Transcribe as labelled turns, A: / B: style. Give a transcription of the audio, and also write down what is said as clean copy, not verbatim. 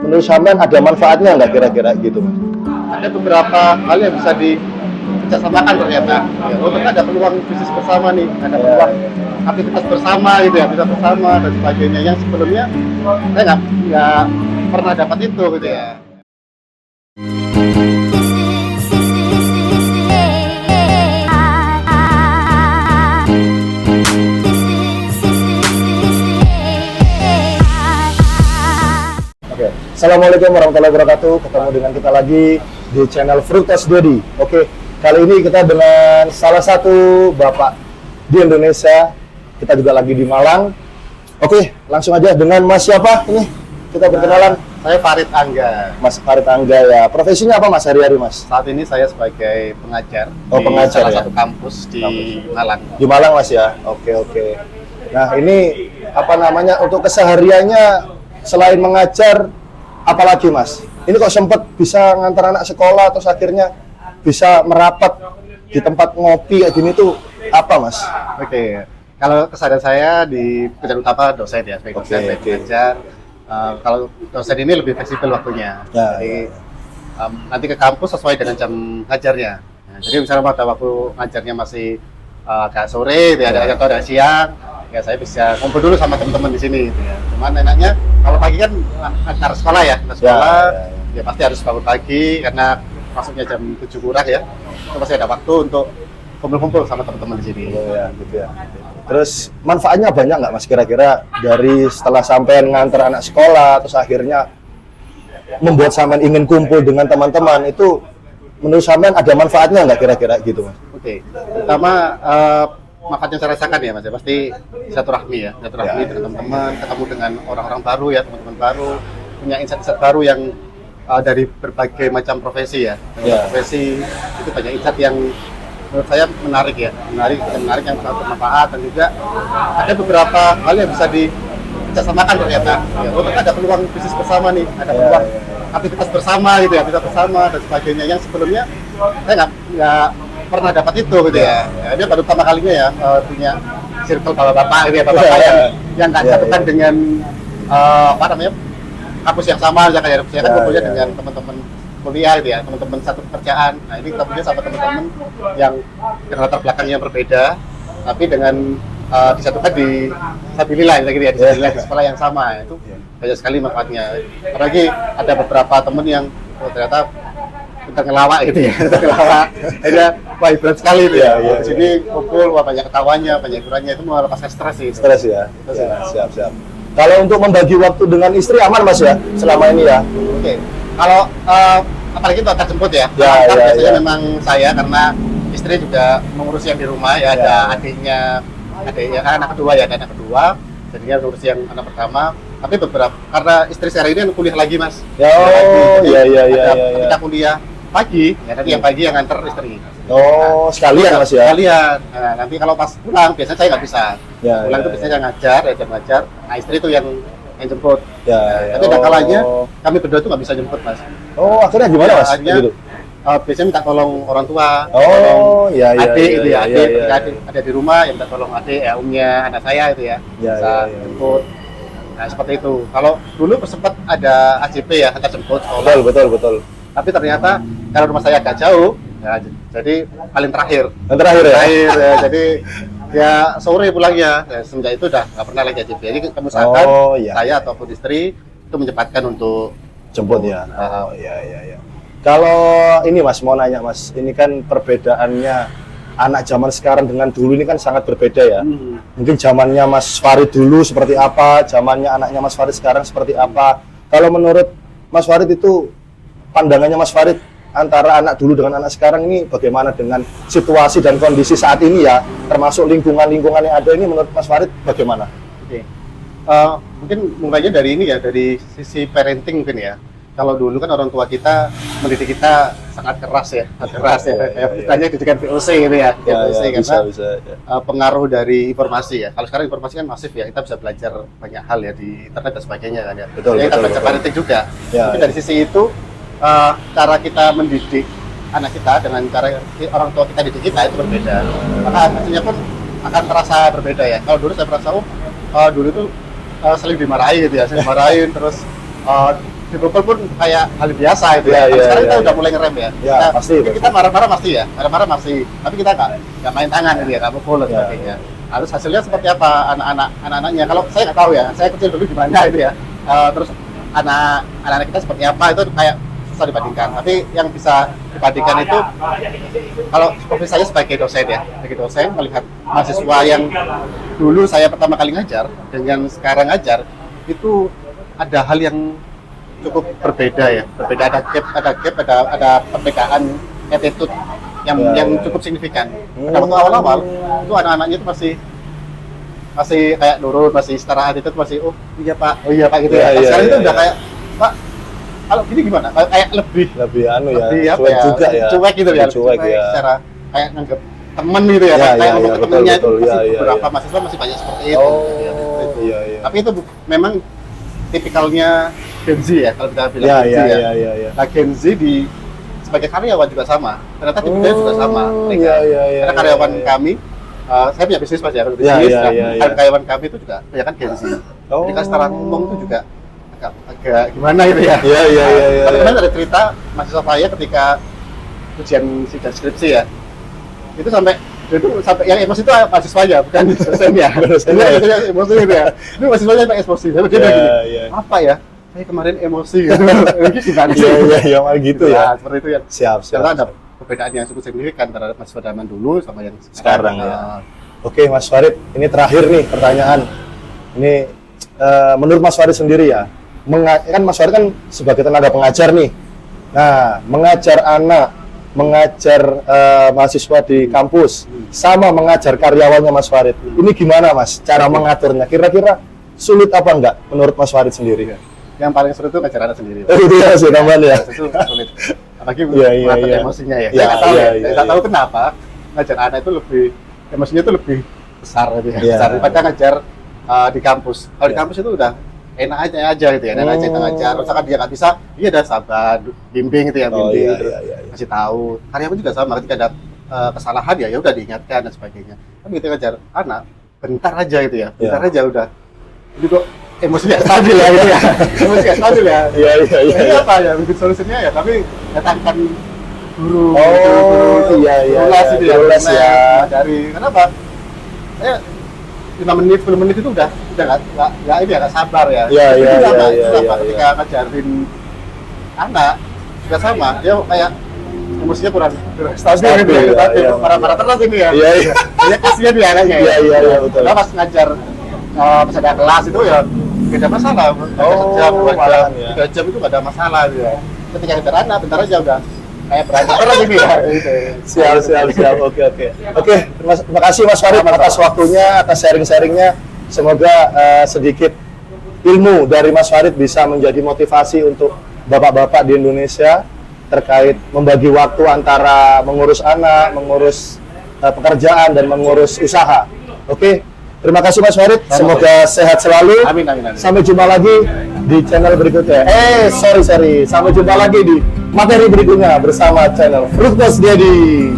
A: menurut sampean ada manfaatnya nggak kira-kira gitu Mas?
B: Ada beberapa hal yang bisa dikerjasamakan ternyata. Ya, oh ternyata ada peluang bisnis bersama nih, ada peluang aktivitas bersama gitu ya, bisa bersama dan sebagainya yang sebelumnya saya nggak pernah dapat itu gitu ya.
A: Oke, Assalamualaikum warahmatullahi wabarakatuh. Ketemu dengan kita lagi di channel Fruitas Dodi. Oke, kali ini kita dengan salah satu bapak di Indonesia. Kita juga lagi di Malang. Oke, langsung aja dengan Mas siapa ini? Kita berkenalan.
B: Saya Farid Angga.
A: Mas Farid Angga ya. Profesinya apa Mas hari-hari Mas?
B: Saat ini saya sebagai pengajar
A: Oh,
B: di
A: pengajar
B: salah
A: ya?
B: satu kampus di Malang.
A: Di Malang Mas ya. Oke. Nah ini apa namanya untuk kesehariannya selain mengajar, apalagi Mas? Ini kok sempet bisa ngantar anak sekolah terus akhirnya bisa merapat di tempat ngopi kayak gini tuh apa Mas?
B: Oke. Kalau kesadaran saya di pekerjaan utama dosen ya, sebagai dosen, sebagai pengajar. Kalau dosen ini lebih fleksibel waktunya.
A: Ya,
B: Jadi nanti ke kampus sesuai dengan jam ngajarnya. Nah, jadi misalnya pada waktu ngajarnya masih agak sore, atau ada siang, ya saya bisa ngumpul dulu sama teman-teman di sini. Gitu ya. Cuman enaknya kalau pagi kan antar sekolah ya, ya pasti harus bangun pagi karena masuknya jam 7 kurang ya. Itu pasti ada waktu untuk kumpul-kumpul sama teman-teman di sini.
A: Gitu ya. Terus manfaatnya banyak nggak Mas kira-kira dari setelah sampean nganter anak sekolah terus akhirnya membuat sampean ingin kumpul dengan teman-teman itu menurut sampean ada manfaatnya nggak kira-kira gitu Mas?
B: Oke. Pertama manfaat yang saya rasakan ya Mas ya pasti silaturahmi dengan teman-teman, ketemu dengan orang-orang baru ya, teman-teman baru, punya insight-insight baru yang dari berbagai macam profesi ya. Profesi itu banyak insight yang menurut saya menarik yang sangat bermanfaat dan juga ada beberapa hal yang bisa dikerjasamakan ternyata. Ya, oh ternyata ada peluang bisnis bersama nih, ada peluang aktivitas bersama gitu ya, bisa bersama dan sebagainya yang sebelumnya saya nggak pernah dapat itu gitu ya. Dia baru pertama kalinya ya punya circle bapak-bapak gitu ya, bapak-bapak yang nggak satukan dengan apa namanya kampus yang sama, saya kan kumpulnya dengan teman-teman kuliah gitu ya, teman-teman satu pekerjaan. Nah ini kita punya sama teman-teman yang dengan latar belakang yang berbeda, tapi dengan disatukan di sabilillah gitu ya, di sekolah yang sama. Itu banyak sekali manfaatnya. Apalagi ada beberapa teman yang ternyata kita ngelawak gitu ya, ngelawak. Ada wah berat sekali itu ya. Di sini kumpul, wah banyak ketawanya, banyak hiburannya, itu melepaskan stres sih.
A: Stres ya. Siap. Kalau untuk membagi waktu dengan istri aman Mas ya selama ini ya?
B: Oke. Kalau apalagi untuk antar jemput ya, biasanya memang saya karena istri juga mengurus yang di rumah ya, ada adiknya kan anak kedua, jadinya ngurus yang anak pertama. Tapi beberapa karena istri saya ini kuliah lagi Mas. Ketika kuliah pagi, ya nanti yang pagi yang nganter istri.
A: Oh, sekalian Mas ya?
B: Sekalian. Nah, nanti kalau pas pulang biasanya saya nggak bisa. Pulang itu biasanya jam ngajar. Nah istri itu yang jemput. Tapi ada kalanya kami berdua tuh nggak bisa jemput Mas.
A: Oh, akhirnya gimana Mas?
B: Gitu. Biasanya minta tolong orang tua.
A: Adik
B: itu ya, adik ada di rumah yang minta tolong adik ya, umnya anak saya itu ya, bisa jemput. Nah seperti itu. Kalau dulu sempat ada AJP ya, antar jemput sekolah.
A: Betul.
B: Tapi ternyata karena rumah saya agak jauh, ya, jadi paling terakhir. Ya, jadi ya sore pulangnya. Ya, semenjak itu udah nggak pernah lagi AJP. Jadi kami usahakan saya ataupun istri itu menyempatkan untuk
A: jemput ya. Iya. Kalau ini Mas mau nanya Mas, ini kan perbedaannya anak zaman sekarang dengan dulu ini kan sangat berbeda ya. Mungkin zamannya Mas Farid dulu seperti apa, zamannya anaknya Mas Farid sekarang seperti apa. Kalau menurut Mas Farid itu pandangannya Mas Farid antara anak dulu dengan anak sekarang ini bagaimana dengan situasi dan kondisi saat ini ya, termasuk lingkungan yang ada ini menurut Mas Farid bagaimana?
B: Oke. Mungkin mulainya dari ini ya, dari sisi parenting mungkin ya. Kalau dulu kan orang tua kita mendidik kita sangat keras ya. Istilahnya didikan VOC gitu ya. Karena pengaruh dari informasi ya. Kalau sekarang informasi kan masif ya, kita bisa belajar banyak hal ya di internet dan sebagainya kan ya. Kita belajar parenting juga. Tapi dari sisi itu cara kita mendidik anak kita dengan cara orang tua kita didik kita itu berbeda. Maka hasilnya pun akan terasa berbeda ya. Kalau dulu saya merasa dulu itu sering dimarahin gitu ya, terus dipukul pun kayak hal biasa itu
A: Iya,
B: ya.
A: iya,
B: Sekarang
A: iya,
B: kita
A: iya.
B: udah mulai ngerem ya.
A: Ya, pasti,
B: Kita marah-marah pasti ya, marah-marah masih. Tapi kita nggak main tangan gitu ya, nggak mukul dan
A: Ya.
B: sebagainya. Harus hasilnya seperti apa anak-anaknya? Kalau saya nggak tahu ya, saya kecil dulu gimana itu ya. Terus anak-anak kita seperti apa itu kayak susah dibandingkan. Tapi yang bisa dibandingkan itu kalau profesi saya sebagai dosen ya, sebagai dosen melihat mahasiswa yang dulu saya pertama kali ngajar dengan sekarang ngajar itu ada hal yang cukup berbeda ya, berbeda, ada perbedaan attitude yang
A: Ya,
B: yang
A: ya.
B: cukup signifikan. Pada waktu awal-awal itu anak-anaknya itu masih kayak nurut, masih setara attitude, masih oh iya pak gitu
A: Ya,
B: ya.
A: ya,
B: Sekarang
A: ya,
B: itu
A: ya.
B: udah kayak pak kalau gini gimana? Kayak lebih
A: Lebih anu ya,
B: lebih apa
A: cuek
B: ya,
A: juga ya.
B: cuek gitu ya,
A: Lebih cuek ya.
B: secara kayak nganggap temen gitu ya,
A: Ya,
B: kayak
A: ya,
B: ngomong
A: ya,
B: ke
A: betul,
B: temennya
A: betul.
B: itu masih
A: Ya, ya,
B: beberapa
A: ya.
B: mahasiswa masih banyak seperti itu.
A: Oh,
B: gitu ya, seperti itu.
A: iya, iya.
B: Tapi itu memang tipikalnya Gen Z ya, kalau kita bilang
A: Ya,
B: Gen Z
A: ya,
B: ya.
A: ya, ya, ya.
B: Nah, Gen Z sebagai karyawan juga sama. Ternyata tipikalnya juga sama. Mereka.
A: Iya, iya, iya,
B: Karena
A: iya,
B: karyawan
A: iya.
B: kami, saya punya bisnis mas ya, kalau
A: Ya,
B: bisnis,
A: ya,
B: nah,
A: ya, ya.
B: karyawan kami itu juga banyak kan Gen Z.
A: Oh.
B: Jadi kan secara ngomong itu juga agak gimana gitu ya.
A: Iya, iya, iya, iya.
B: Tapi kemarin ada cerita mahasiswa saya ketika ujian sidang skripsi ya, itu sampai yang emosi itu mahasiswanya bukan dosennya.
A: Dosennya ya?
B: Dosennya emosi gitu ya. Itu mahasiswanya sampai emosi. Dia bilang
A: Iya,
B: gini,
A: iya.
B: apa ya? Saya kemarin emosi gitu. Ini gimana sih?
A: Iya, iya, iya, malah gitu ya.
B: Nah, seperti itu ya.
A: Siap, siap.
B: Karena ada perbedaan yang cukup signifikan terhadap mahasiswa zaman dulu sama yang
A: Sekarang ya.
B: Nah,
A: Oke, Mas Farid, ini terakhir nih pertanyaan. Ini menurut Mas Farid sendiri ya, kan Mas Farid kan sebagai tenaga pengajar nih. Nah, mengajar anak, mengajar mahasiswa di kampus, sama mengajar karyawannya Mas Farid. Ini gimana Mas, cara mengaturnya? Kira-kira sulit apa enggak menurut Mas Farid sendiri?
B: yang paling sulit itu ngajar anak sendiri.
A: Itu ya, sih tambahan ya.
B: Itu sulit. Apalagi
A: Iya, iya,
B: mengatur
A: iya.
B: emosinya ya.
A: Iya,
B: Saya nggak tahu
A: iya,
B: ya.
A: iya,
B: Saya nggak
A: iya.
B: tahu kenapa ngajar anak itu lebih emosinya itu lebih besar gitu ya.
A: Iya.
B: Besar daripada ngajar di kampus. Kalau di
A: Iya.
B: kampus itu udah enak aja gitu ya. Enak aja kita ngajar. Misalkan dia nggak bisa, dia ada sabar, bimbing gitu ya,
A: Oh,
B: bimbing
A: iya,
B: terus
A: iya, iya, iya.
B: kasih tahu. Karyawan juga sama ketika ada kesalahan ya udah diingatkan dan sebagainya. Tapi kita ngajar anak bentar aja gitu ya. Bentar
A: Iya.
B: aja udah. Jadi kok emosi nggak stabil ya gitu ya. Emosi nggak stabil ya.
A: Iya, iya, iya.
B: Ini apa ya? Bikin solusinya ya, tapi datangkan guru,
A: Oh, iya, iya,
B: guru les
A: iya,
B: itu ya,
A: guru les
B: les,
A: ya.
B: dari kenapa? Saya 5 menit, 10 menit itu udah nggak ini ya, nggak sabar ya.
A: Iya,
B: Itu
A: iya,
B: sama,
A: iya,
B: itu
A: iya,
B: sama
A: iya,
B: ketika ngajarin anak juga sama, dia kayak emosinya kurang stabil gitu ya,
A: Stabil,
B: tadi
A: iya,
B: marah-marah terus ini ya.
A: Iya, iya.
B: Dia kasihan dia anaknya
A: Iya,
B: ya.
A: iya, iya, betul.
B: Karena pas ngajar pas ada kelas itu ya nggak ada masalah. Ngajar
A: Oh,
B: sejam, 2 jam,
A: malahan ya.
B: 3 jam itu nggak ada masalah gitu ya. Ketika ngajar anak bentar aja udah kayak berantem terus ini ya. Gitu.
A: Siap, siap, siap. Oke, oke. Oke, terima kasih Mas Farid atas waktunya, atas sharing-sharingnya. Semoga sedikit ilmu dari Mas Farid bisa menjadi motivasi untuk bapak-bapak di Indonesia terkait membagi waktu antara mengurus anak, mengurus pekerjaan, dan mengurus usaha. Oke, terima kasih Mas Farid. Semoga sehat selalu.
B: Amin, amin, amin.
A: Sampai jumpa lagi di channel berikutnya. Sorry. Sampai jumpa lagi di materi berikutnya bersama channel Fructose Daddy.